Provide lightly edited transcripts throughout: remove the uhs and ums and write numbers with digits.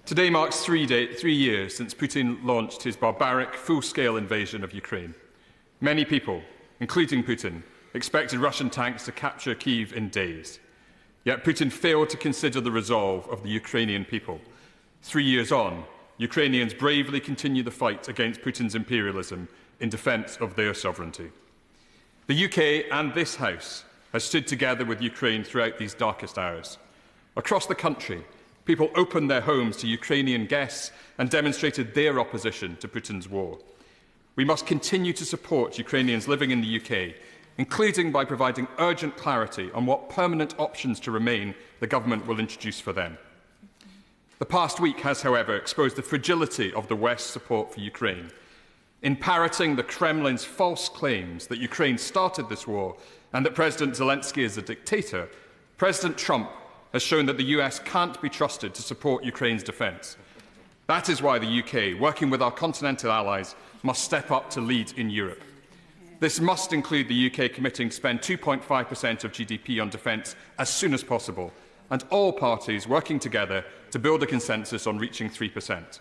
Today marks 3 years since Putin launched his barbaric, full-scale invasion of Ukraine. Many people, including Putin, expected Russian tanks to capture Kyiv in days. Yet Putin failed to consider the resolve of the Ukrainian people. 3 years on, Ukrainians bravely continue the fight against Putin's imperialism in defence of their sovereignty. The UK and this House has stood together with Ukraine throughout these darkest hours. Across the country, people opened their homes to Ukrainian guests and demonstrated their opposition to Putin's war. We must continue to support Ukrainians living in the UK, including by providing urgent clarity on what permanent options to remain the government will introduce for them. The past week has, however, exposed the fragility of the West's support for Ukraine. In parroting the Kremlin's false claims that Ukraine started this war and that President Zelensky is a dictator, President Trump has shown that the US can't be trusted to support Ukraine's defence. That is why the UK, working with our continental allies, must step up to lead in Europe. This must include the UK committing to spend 2.5% of GDP on defence as soon as possible, and all parties working together to build a consensus on reaching 3%.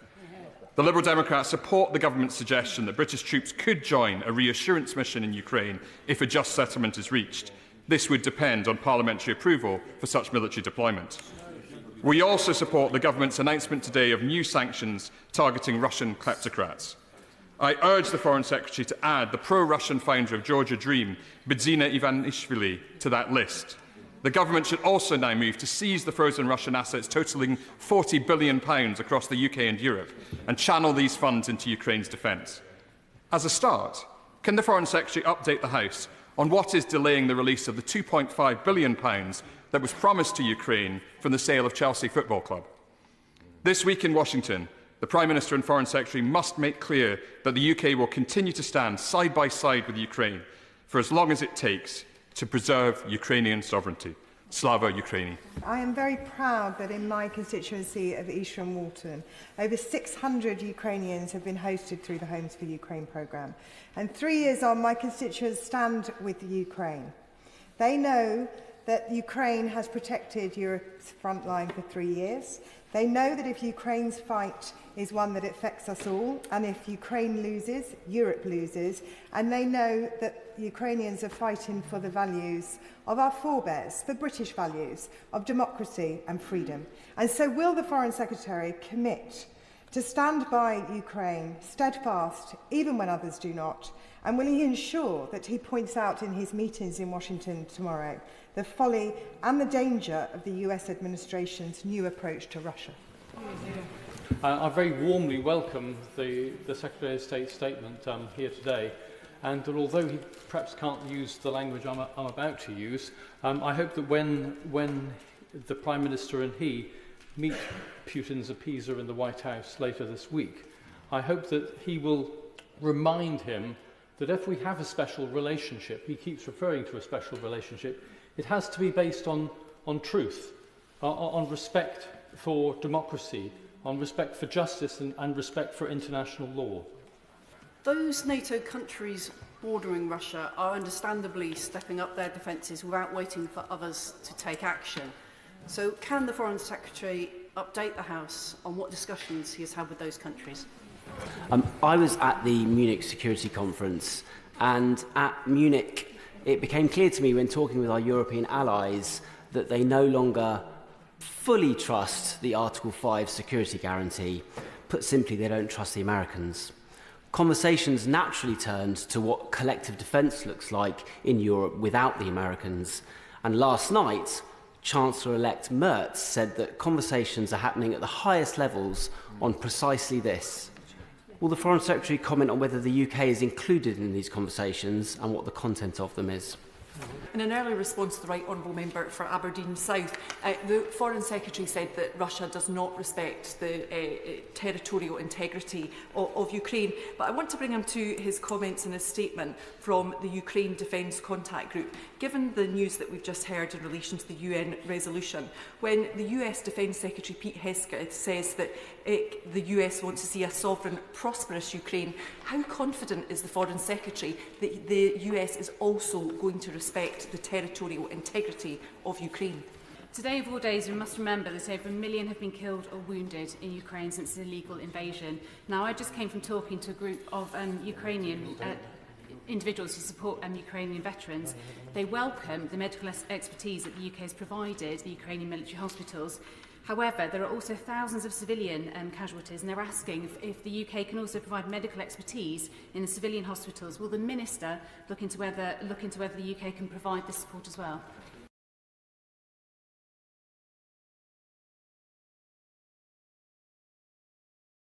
The Liberal Democrats support the government's suggestion that British troops could join a reassurance mission in Ukraine if a just settlement is reached. This would depend on parliamentary approval for such military deployment. We also support the government's announcement today of new sanctions targeting Russian kleptocrats. I urge the Foreign Secretary to add the pro-Russian founder of Georgia Dream, Bidzina Ivanishvili, to that list. The government should also now move to seize the frozen Russian assets totalling £40 billion across the UK and Europe and channel these funds into Ukraine's defence. As a start, can the Foreign Secretary update the House on what is delaying the release of the £2.5 billion that was promised to Ukraine from the sale of Chelsea Football Club? This week in Washington, the Prime Minister and Foreign Secretary must make clear that the UK will continue to stand side by side with Ukraine for as long as it takes to preserve Ukrainian sovereignty. Slava Ukraini. I am very proud that in my constituency of Eastern Walton, over 600 Ukrainians have been hosted through the Homes for Ukraine programme. And 3 years on, my constituents stand with the Ukraine. They know that Ukraine has protected Europe's front line for 3 years. They know that if Ukraine's fight is one that affects us all, and if Ukraine loses, Europe loses, and they know that Ukrainians are fighting for the values of our forebears, the British values of democracy and freedom. And so will the Foreign Secretary commit to stand by Ukraine, steadfast, even when others do not, and will he ensure that he points out in his meetings in Washington tomorrow the folly and the danger of the US administration's new approach to Russia? I very warmly welcome the Secretary of State's statement here today, and that although he perhaps can't use the language I'm about to use, I hope that when the Prime Minister and he meet Putin's appeaser in the White House later this week, I hope that he will remind him that if we have a special relationship, he keeps referring to a special relationship, it has to be based on truth, on respect for democracy, on respect for justice and respect for international law. Those NATO countries bordering Russia are understandably stepping up their defences without waiting for others to take action. So can the Foreign Secretary update the House on what discussions he has had with those countries? I was at the Munich Security Conference, and at Munich it became clear to me when talking with our European allies that they no longer fully trust the Article 5 security guarantee. Put simply, they don't trust the Americans. Conversations naturally turned to what collective defence looks like in Europe without the Americans. And last night, Chancellor-elect Merz said that conversations are happening at the highest levels on precisely this. Will the Foreign Secretary comment on whether the UK is included in these conversations and what the content of them is? In an early response to the Right Honourable Member for Aberdeen South, the Foreign Secretary said that Russia does not respect the territorial integrity of Ukraine. But I want to bring him to his comments in his statement from the Ukraine Defence Contact Group. Given the news that we've just heard in relation to the UN resolution, when the US Defence Secretary Pete Hegseth says that the US wants to see a sovereign, prosperous Ukraine, how confident is the Foreign Secretary that the US is also going to respect the territorial integrity of Ukraine? Today of all days, we must remember that over 1 million have been killed or wounded in Ukraine since the illegal invasion. Now, I just came from talking to a group of Ukrainian individuals who support Ukrainian veterans. They welcome the medical expertise that the UK has provided the Ukrainian military hospitals. However, there are also thousands of civilian casualties, and they're asking if the UK can also provide medical expertise in the civilian hospitals. Will the Minister look into whether the UK can provide this support as well?